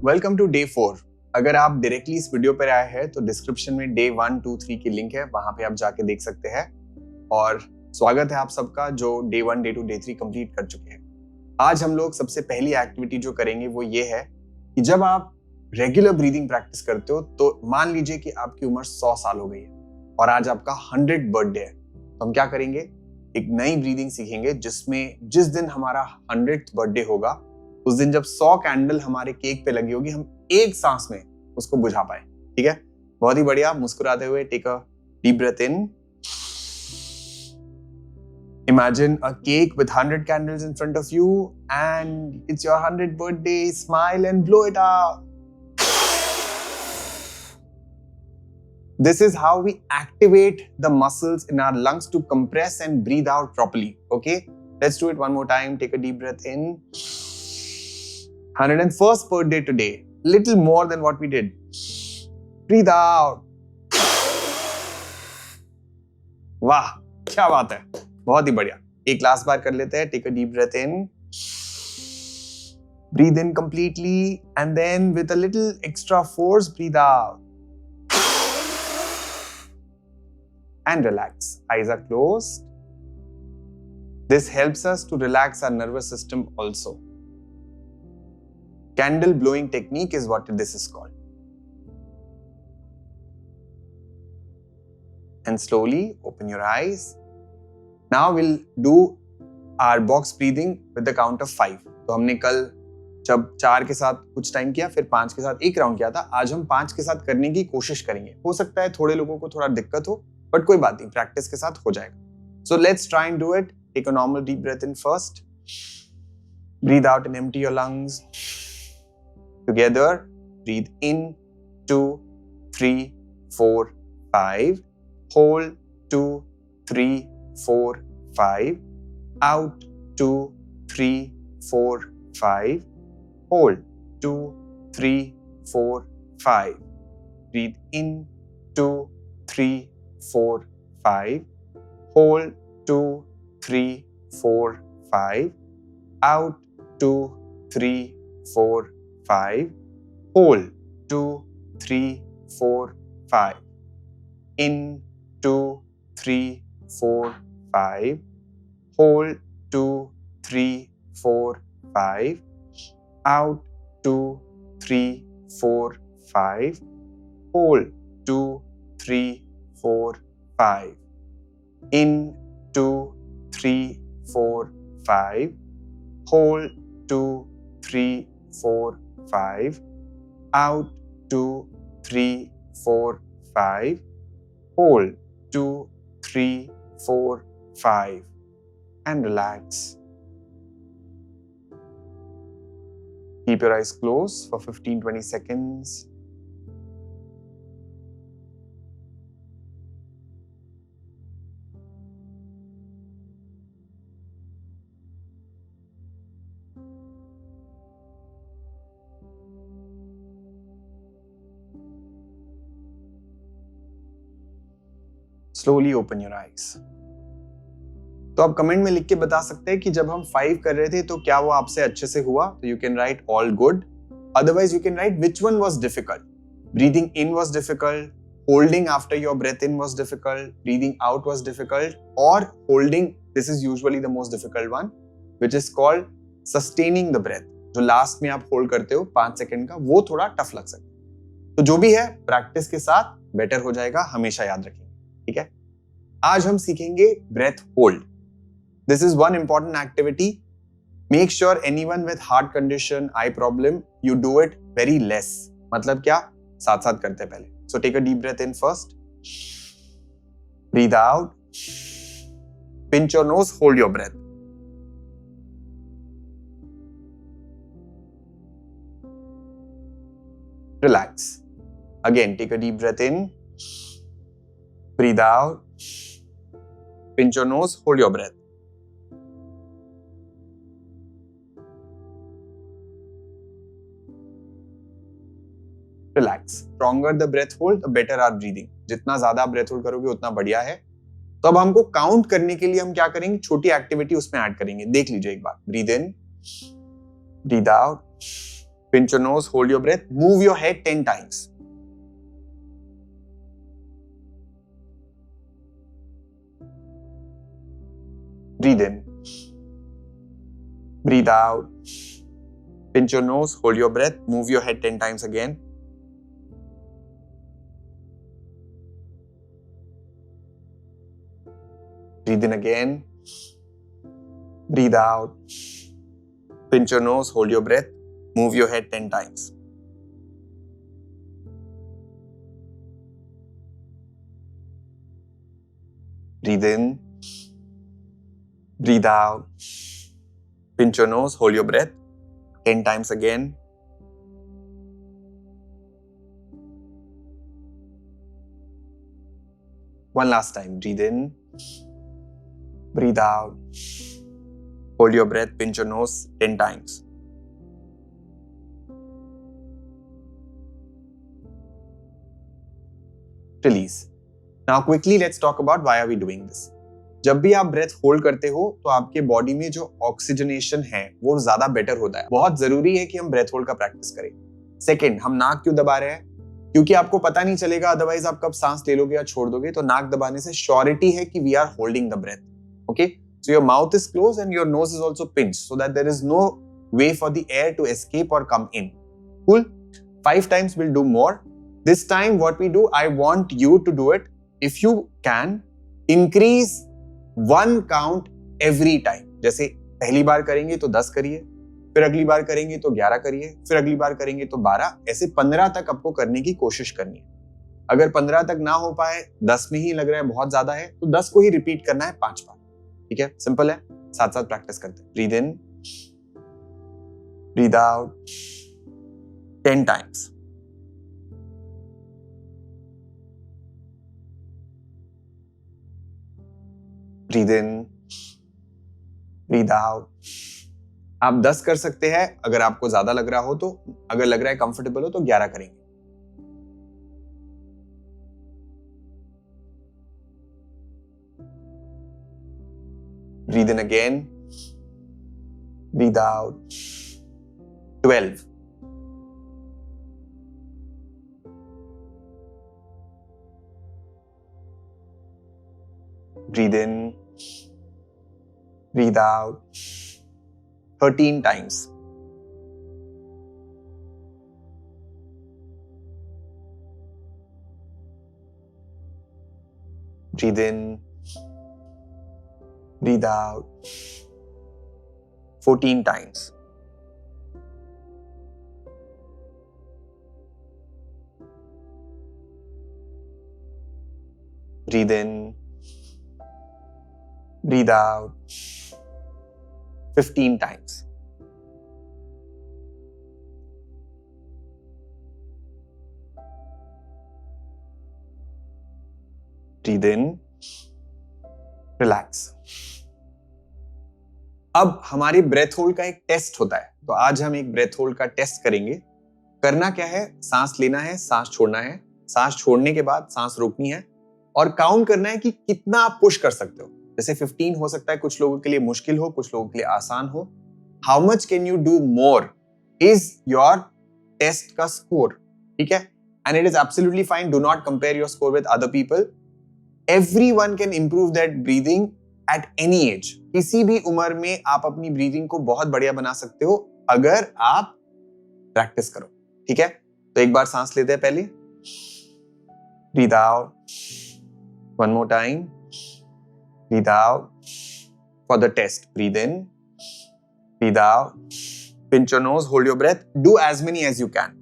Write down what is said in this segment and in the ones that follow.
Welcome to day 4। अगर आप directly इस वीडियो पर आए हैं तो डिस्क्रिप्शन में डे 1, 2, 3 की लिंक है, वहां पे आप जाके देख सकते हैं। और स्वागत है आप सबका जो डे 1, डे 2, डे 3 कंप्लीट कर चुके हैं। आज हम लोग सबसे पहली एक्टिविटी जो करेंगे वो ये है कि जब आप रेगुलर ब्रीदिंग प्रैक्टिस करते हो तो मान लीजिए कि आपकी उम्र 100 साल हो गई है और आज आपका 100th बर्थडे है, तो हम क्या करेंगे, एक नई ब्रीदिंग सीखेंगे जिसमें जिस दिन हमारा 100th बर्थडे होगा उस दिन जब 100 कैंडल हमारे केक पे लगी होगी हम एक सांस में उसको बुझा पाए। ठीक है, बहुत ही बढ़िया। मुस्कुराते हुए take a deep breath in. Imagine a cake with 100 candles in front of you and it's your 100th birthday. Smile and blow it out. This is how we activate the muscles in our lungs to compress and breathe out properly. Okay, let's do it one more time. Take a deep breath in. 101st birthday today. Little more than what we did. Breathe out. वाह, क्या बात है, बहुत ही बढ़िया। एक last बार कर लेते हैं। Take a deep breath in, breathe in completely and then with a little extra force breathe out and relax. Eyes are closed. This helps us to relax our nervous system also. Candle blowing technique is what this is called. And slowly open your eyes. Now we'll do our box breathing with the count of 5. तो हमने कल जब 4 के साथ कुछ time किया, फिर 5 के साथ एक राउंड किया था। आज हम 5 के साथ करने की कोशिश करेंगे। हो सकता है थोड़े लोगों को थोड़ा दिक्कत हो, बट कोई बात नहीं, प्रैक्टिस के साथ हो जाएगा। So let's try and do it. Take a normal deep breath in first. Breathe out and empty your lungs. Together, breathe in 2, 3, 4, 5. Hold 2, 3, 4, 5. Out 2, 3, 4, 5. Hold 2, 3, 4, 5. Breathe in 2, 3, 4, 5. Hold 2, 3, 4, 5. Out 2, 3, 4, 5. Hold 2, 3, 4, 5. In 2, 3, 4, 5. Hold 2, 3, 4, 5. Out 2, 3, 4, 5. Hold 2, 3, 4, 5. In 2, 3, 4, 5. Hold 2, 3, 4, 5. Out 2, 3, 4, 5. Hold 2, 3, 4, 5 and relax. Keep your eyes closed for 15-20 seconds. Slowly open your eyes. तो आप comment में लिख के बता सकते हैं कि जब हम 5 कर रहे थे तो क्या वो आपसे अच्छे से हुआ। तो you can write all good, otherwise you can write which one was difficult. Breathing in was difficult, holding after your breath in was difficult, breathing out was difficult, और holding, this is usually the most difficult one, which is called sustaining the breath. जो last में आप hold करते हो 5 second का, वो थोड़ा tough लग सकता है। तो जो भी है प्रैक्टिस के साथ बेटर हो जाएगा, हमेशा याद रखेंगे। ठीक है, आज हम सीखेंगे breath hold. This is one important activity. Make sure anyone with heart condition, eye problem, you do it very less. मतलब क्या, साथ साथ करते हैं पहले। So take a deep breath in first, breathe out, pinch your nose, hold your breath, relax. Again take a deep breath in, breathe out, pinch your nose, hold your breath. Relax. Stronger the breath hold, the better our breathing. जितना ज्यादा breath hold करोगे उतना बढ़िया है। तो अब हमको count करने के लिए हम क्या करेंगे, छोटी एक्टिविटी उसमें ऐड करेंगे। देख लीजिए एक बार। Breathe in, breathe out, Pinch your nose, hold your breath, move your head 10 times. Breathe in. Breathe out. Pinch your nose, hold your breath, move your head 10 times again. Breathe in again. Breathe out. Pinch your nose, hold your breath, move your head 10 times. Breathe in. Breathe out. Pinch your nose, hold your breath 10 times again. One last time. Breathe in. Breathe out. Hold your breath, pinch your nose 10 times. Release. Now quickly let's talk about why are we doing this. जब भी आप breath hold करते हो तो आपके body में जो oxygenation है वो ज्यादा बेटर होता है. बहुत जरूरी है कि हम ब्रेथ होल्ड का प्रैक्टिस करें. सेकंड, हम नाक क्यों दबा रहे हैं? क्योंकि आपको पता नहीं चलेगा अदरवाइज आप कब सांस ले लोगे या छोड़ दोगे. तो नाक दबाने से श्योरिटी है कि we are holding the breath. Okay, so your mouth is close and your nose is also pinched so that there is no way for the air to escape or come in. Cool. 5 times we'll do more. This time what we do, I want you to do it. If you can, increase 1 count every time. जैसे पहली बार करेंगे तो 10 करिए, फिर अगली बार करेंगे तो 11 करिए, फिर अगली बार करेंगे तो 12, ऐसे 15 तक आपको करने की कोशिश करनी है. अगर 15 तक ना हो पाए, 10 में ही लग रहा है बहुत ज्यादा है, तो 10 को ही रिपीट करना है 5 बार. ठीक है, सिंपल है. साथ साथ प्रैक्टिस करते हैं. Breathe in, breathe out 10 times. Breathe in, breathe out. आप 10 कर सकते हैं अगर आपको ज्यादा लग रहा हो तो. अगर लग रहा है कंफर्टेबल हो तो 11 करेंगे. Breathe in again, breathe out 12. Breathe in, breathe out 13 times. Breathe in, breathe out 14 times. Breathe in, breathe out 15 times. Breathe in, relax. अब हमारी ब्रेथ होल्ड का एक टेस्ट होता है, तो आज हम एक ब्रेथ होल्ड का टेस्ट करेंगे. करना क्या है? सांस लेना है, सांस छोड़ना है, सांस छोड़ने के बाद सांस रोकनी है और काउंट करना है कि कितना आप पुश कर सकते हो. जैसे 15 हो सकता है, कुछ लोगों के लिए मुश्किल हो, कुछ लोगों के लिए आसान हो. How much can you do more is your test का स्कोर. ठीक है, and it is absolutely fine. Do not compare your score with other people. Everyone can improve that breathing at any age. किसी भी उम्र में आप अपनी breathing को बहुत बढ़िया बना सकते हो अगर आप प्रैक्टिस करो. ठीक है, तो एक बार सांस लेते हैं पहले. Breathe out. One more time. Breathe out for the test. Breathe in, breathe out. Pinch your nose, hold your breath. Do as many as you can.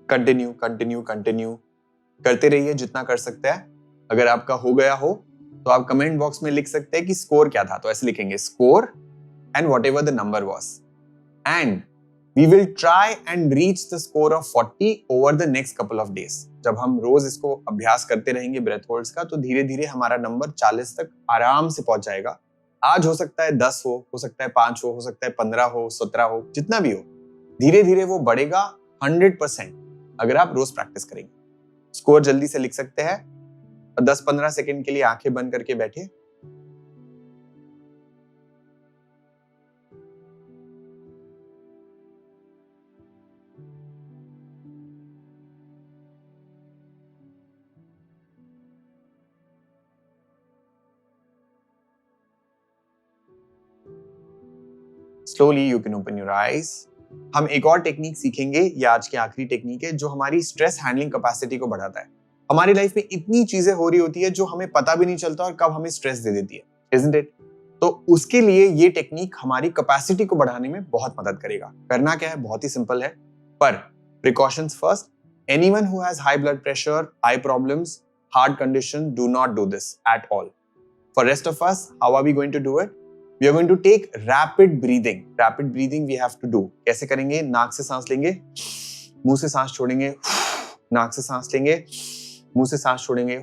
Continue continue continue करते रहिए जितना कर सकते हैं. अगर आपका हो गया हो तो आप कमेंट बॉक्स में लिख सकते हैं कि स्कोर क्या था. तो ऐसे लिखेंगे score and whatever the number was, and we will try and reach the score of 40 over the next couple of days. जब हम रोज इसको अभ्यास करते रहेंगे ब्रेथ होल्ड्स का, तो धीरे धीरे हमारा नंबर 40 तक आराम से पहुंच जाएगा। आज हो सकता है 10 हो सकता है 5 हो सकता है 15 हो, 17 हो, जितना भी हो, धीरे धीरे वो बढ़ेगा 100% अगर आप रोज प्रैक्टिस करेंगे। स्कोर जल्दी से लिख सकते हैं और 10-15 सेकंड के लिए आंखें बंद करके बैठिए। Slowly you can open your eyes. हम एक और टेक्निक सीखेंगे, ये आज की आखिरी टेक्निक है, जो हमारी स्ट्रेस हैंडलिंग कैपेसिटी को बढ़ाता है। हमारी लाइफ में इतनी चीजें हो रही होती है जो हमें पता भी नहीं चलता और कब हमें स्ट्रेस दे देती है, isn't it? तो उसके लिए ये टेक्निक हमारी कैपेसिटी को बढ़ाने में बहुत मदद करेगा। करना क्या है, बहुत ही सिंपल है, पर precautions first. Anyone who has high blood pressure, I problems, heart condition, do not do this at all. For rest of us, how are we going to do it? We are going to take rapid breathing. Rapid breathing we have to do. कैसे करेंगे? नाक से सांस लेंगे, मुंह से सांस छोड़ेंगे, नाक से सांस लेंगे, मुंह से सांस छोड़ेंगे।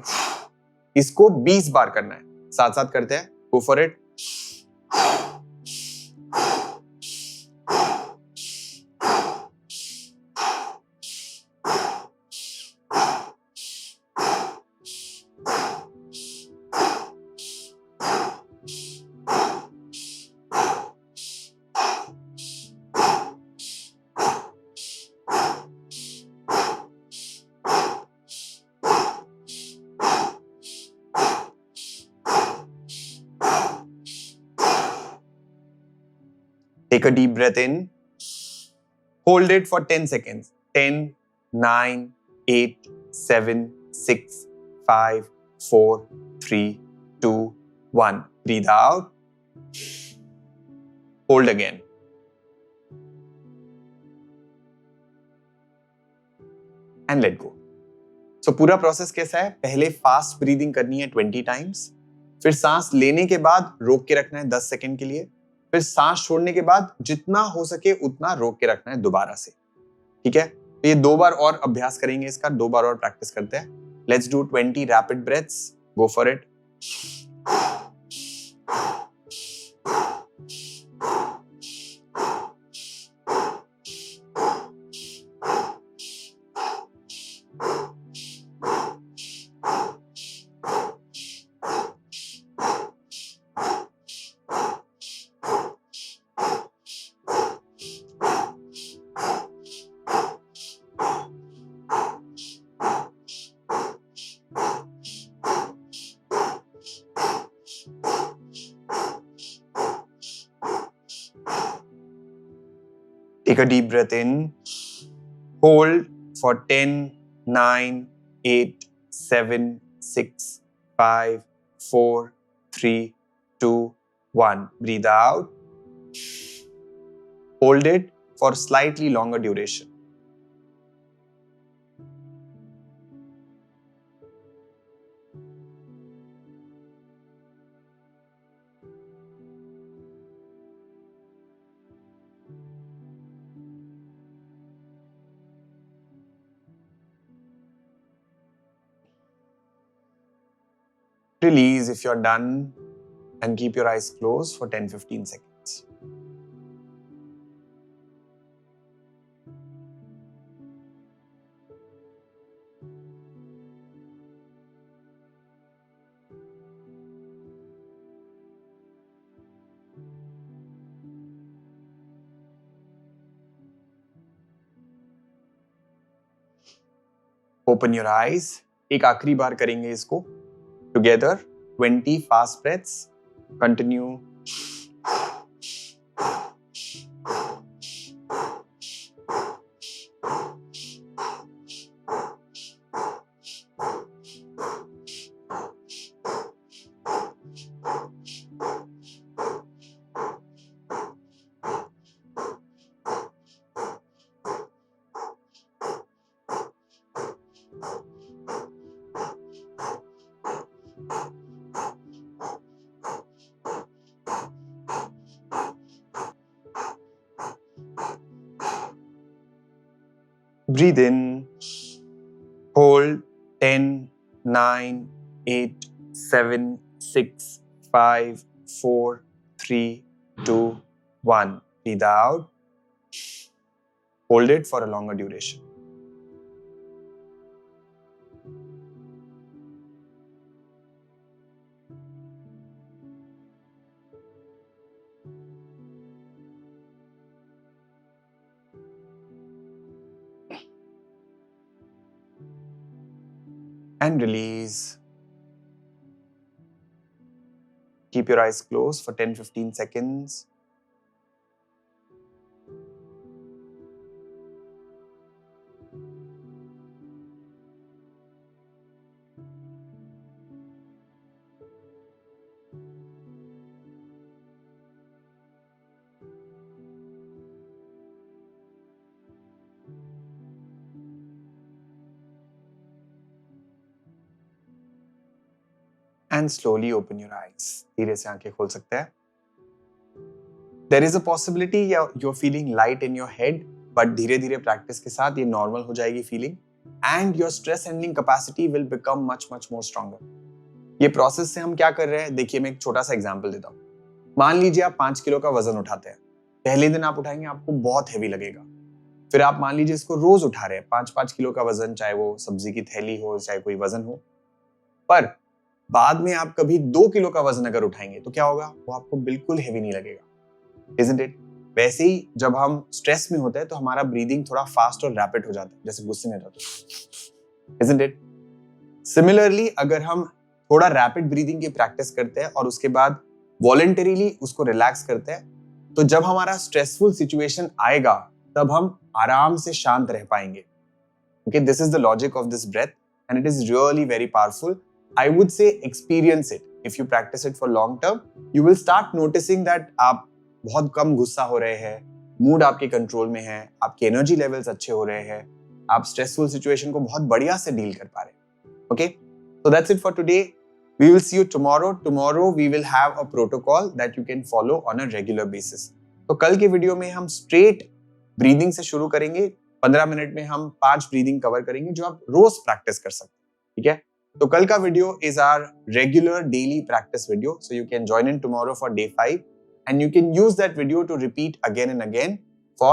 इसको 20 बार करना है। साथ साथ करते हैं। Go for it. Take a deep breath in. Hold it for 10 seconds. 10, 9, 8, 7, 6, 5, 4, 3, 2, 1. Breathe out. Hold again. And let go. So पूरा प्रोसेस कैसा है? पहले फास्ट ब्रीदिंग करनी है 20 टाइम्स, फिर सांस लेने के बाद रोक के रखना है 10 सेकंड के लिए, फिर सांस छोड़ने के बाद जितना हो सके उतना रोक के रखना है दोबारा से। ठीक है, तो ये 2 बार और अभ्यास करेंगे, इसका 2 बार और प्रैक्टिस करते हैं। Let's do 20 rapid breaths. Go for it. Take a deep breath in. Hold for 10, 9, 8, 7, 6, 5, 4, 3, 2, 1. Breathe out. Hold it for slightly longer duration. Release if you're done and keep your eyes closed for 10-15 seconds. Open your eyes. एक आखिरी बार करेंगे इसको together. 20 fast breaths. Continue. Breathe in, Hold 10, 9, 8, 7, 6, 5, 4, 3, 2, 1. Breathe out. Hold it for a longer duration. And release. Keep your eyes closed for 10-15 seconds. And slowly open your eyes. धीरे से आंखें खोल सकते हैं. There is a possibility you're feeling light in your head, but धीरे धीरे practice के साथ ये नॉर्मल हो जाएगी feeling, and your stress handling capacity will become much more stronger. ये प्रोसेस से हम क्या कर रहे हैं, देखिए मैं एक छोटा सा एग्जांपल देता हूँ. मान लीजिए आप 5 किलो का वजन उठाते हैं. पहले दिन आप उठाएंगे, आपको बहुत हैवी लगेगा. फिर आप मान लीजिए इसको रोज उठा रहे हैं, 5-5 किलो का वजन, चाहे वो सब्जी की थैली हो, चाहे कोई वजन हो. पर बाद में आप कभी 2 किलो का वजन अगर उठाएंगे तो क्या होगा, वो आपको बिल्कुल हेवी नहीं लगेगा. Isn't it? वैसे ही जब हम स्ट्रेस में होते हैं तो हमारा ब्रीदिंग थोड़ा फास्ट और रैपिड हो जाता है, जैसे गुस्से में रहते हैं. Isn't it? सिमिलरली अगर हम थोड़ा रैपिड ब्रीदिंग की प्रैक्टिस करते हैं और उसके बाद वॉलंटरीली उसको रिलैक्स करते हैं, तो जब हमारा स्ट्रेसफुल सिचुएशन आएगा तब हम आराम से शांत रह पाएंगे. Okay, this is the logic of this breath and it is really very powerful. I would say experience it. If you practice it for long term, you will start noticing that आप बहुत कम गुस्सा हो रहे हैं, mood आपके control में है, आपके एनर्जी लेवल्स अच्छे हो रहे हैं, आप स्ट्रेसफुल सिचुएशन को बहुत बढ़िया से डील कर पा रहे हैं. Okay, so that's it for today. We will see you tomorrow. Tomorrow we will have a protocol that you can follow on a regular basis. तो कल के वीडियो में हम स्ट्रेट ब्रीदिंग से शुरू करेंगे. 15 मिनट में हम 5 ब्रीदिंग कवर करेंगे जो आप रोज प्रैक्टिस कर सकते हैं. ठीक है, तो कल का video is our regular daily practice video, so you can join in tomorrow for day 5 and you can use that video to repeat again and again for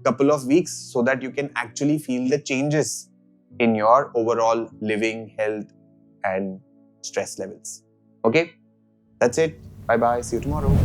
couple of weeks so that you can actually feel the changes in your overall living, health and stress levels. Okay, that's it. Bye bye, see you tomorrow.